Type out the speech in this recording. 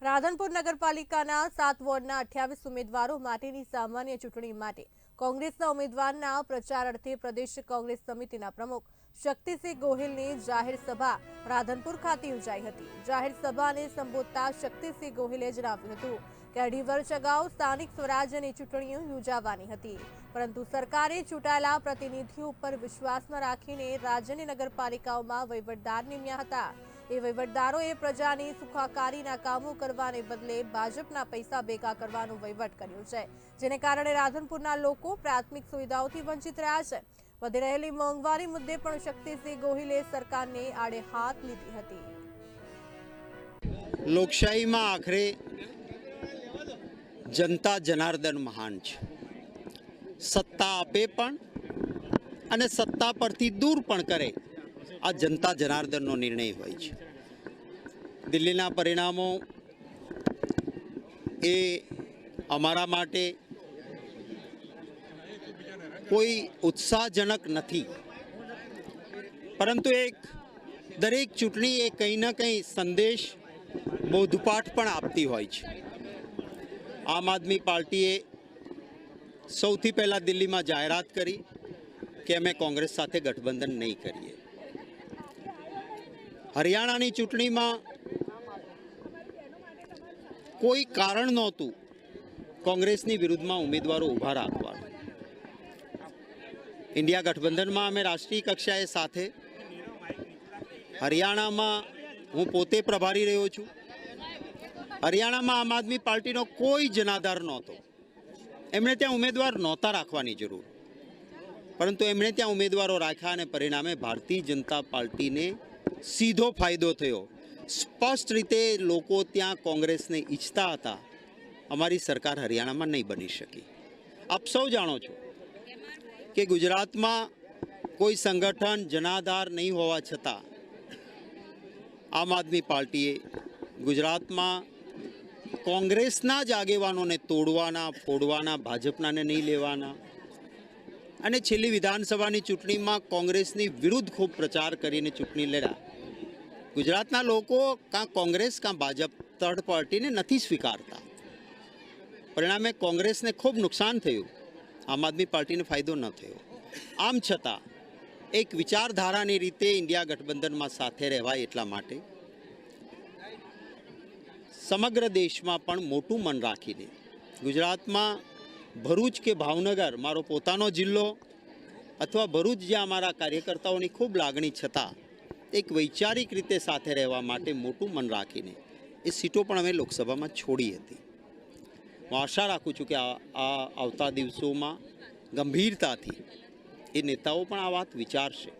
રાધનપુર નગરપાલિકાના 7 વોર્ડના 28 ઉમેદવારો માટેની સામાન્ય ચૂંટણી માટે કોંગ્રેસના ઉમેદવારના પ્રચાર અર્થે પ્રદેશ કોંગ્રેસ સમિતિના પ્રમુખ શક્તિસિંહ ગોહિલની જાહેર સભા રાધનપુર ખાતે યોજાઈ હતી। જાહેર સભાને સંબોધતા શક્તિસિંહ ગોહિલે જણાવ્યું હતું કે 2.5 વર્ષ અગાઉ સ્થાનિક સ્વરાજ્યની ચૂંટણીઓ યોજાવાની હતી, પરંતુ સરકારે ચૂંટાયેલા પ્રતિનિધિઓ ઉપર વિશ્વાસ ન રાખીને રાજ્યની નગરપાલિકાઓમાં વહીવટદાર નિમ્યા હતા। એ વહીવટદારોએ પ્રજાની સુખાકારીના કામો કરવાને બદલે ભાજપના પૈસા ભેગા કરવાનો વહીવટ કર્યો છે, જેને કારણે રાધનપુરના લોકો પ્રાથમિક સુવિધાઓથી વંચિત રહ્યા છે। વધી રહેલી મોંઘવારી મુદ્દે પણ શક્તિસિંહ ગોહિલે સરકારને આડે હાથ લીધી હતી। લોકશાહીમાં આખરે જનતા જનાર્દન મહાન છે। સત્તા આપે પણ અને સત્તા પરથી દૂર પણ કરે, આ જનતા જનાર્દનનો નિર્ણય હોય છે। દિલ્હીના પરિણામો એ અમારા માટે કોઈ ઉત્સાહજનક નથી, પરંતુ દરેક ચૂંટણી એ કંઈ ના કંઈ સંદેશ બોધપાઠ પણ આપતી હોય છે। આમ આદમી પાર્ટીએ સૌથી પહેલાં દિલ્હીમાં જાહેરાત કરી કે અમે કોંગ્રેસ સાથે ગઠબંધન નહીં કરીએ। હરિયાણાની ચૂંટણીમાં કોઈ કારણ નહોતું કોંગ્રેસની વિરુદ્ધમાં ઉમેદવારો ઊભા રાખવાનું। ઇન્ડિયા ગઠબંધનમાં અમે રાષ્ટ્રીય કક્ષાએ સાથે, હરિયાણામાં હું પોતે પ્રભારી રહ્યો છું। હરિયાણામાં આમ આદમી પાર્ટીનો કોઈ જનાધાર નહોતો, એમણે ત્યાં ઉમેદવાર નહોતા રાખવાની જરૂર, પરંતુ એમણે ત્યાં ઉમેદવારો રાખ્યા અને પરિણામે ભારતીય જનતા પાર્ટીને સીધો ફાયદો થયો। સ્પષ્ટ રીતે લોકો ત્યાં કોંગ્રેસને ઈચ્છતા હતા, અમારી સરકાર હરિયાણામાં નહીં બની શકી। આપ સૌ જાણો છો કે ગુજરાતમાં કોઈ સંગઠન જનાધાર નહીં હોવા છતાં આમ આદમી પાર્ટીએ ગુજરાતમાં કોંગ્રેસના જ આગેવાનોને તોડવાના, ફોડવાના, ભાજપનાને નહીં લેવાના અને છેલ્લી વિધાનસભાની ચૂંટણીમાં કોંગ્રેસની વિરુદ્ધ ખૂબ પ્રચાર કરીને ચૂંટણી લડ્યા। ગુજરાતના લોકો કાં કોંગ્રેસ કાં ભાજપ થર્ડ પાર્ટીને નથી સ્વીકારતા, પરિણામે કોંગ્રેસને ખૂબ નુકસાન થયું, આમ આદમી પાર્ટીને ફાયદો ન થયો। આમ છતાં એક વિચારધારાની રીતે ઇન્ડિયા ગઠબંધનમાં સાથે રહેવાય એટલા માટે સમગ્ર દેશમાં પણ મોટું મન રાખીને ગુજરાતમાં ભરૂચ કે ભાવનગર, મારો પોતાનો જિલ્લો અથવા ભરૂચ, જ્યાં અમારા કાર્યકર્તાઓની ખૂબ લાગણી છતાં એક વૈચારિક રીતે સાથે રહેવા માટે મોટું મન રાખીને એ સીટો પણ અમે લોકસભામાં છોડી હતી। હું આશા રાખું છું કે આવતા દિવસોમાં ગંભીરતાથી એ નેતાઓ પણ આ વાત વિચારશે।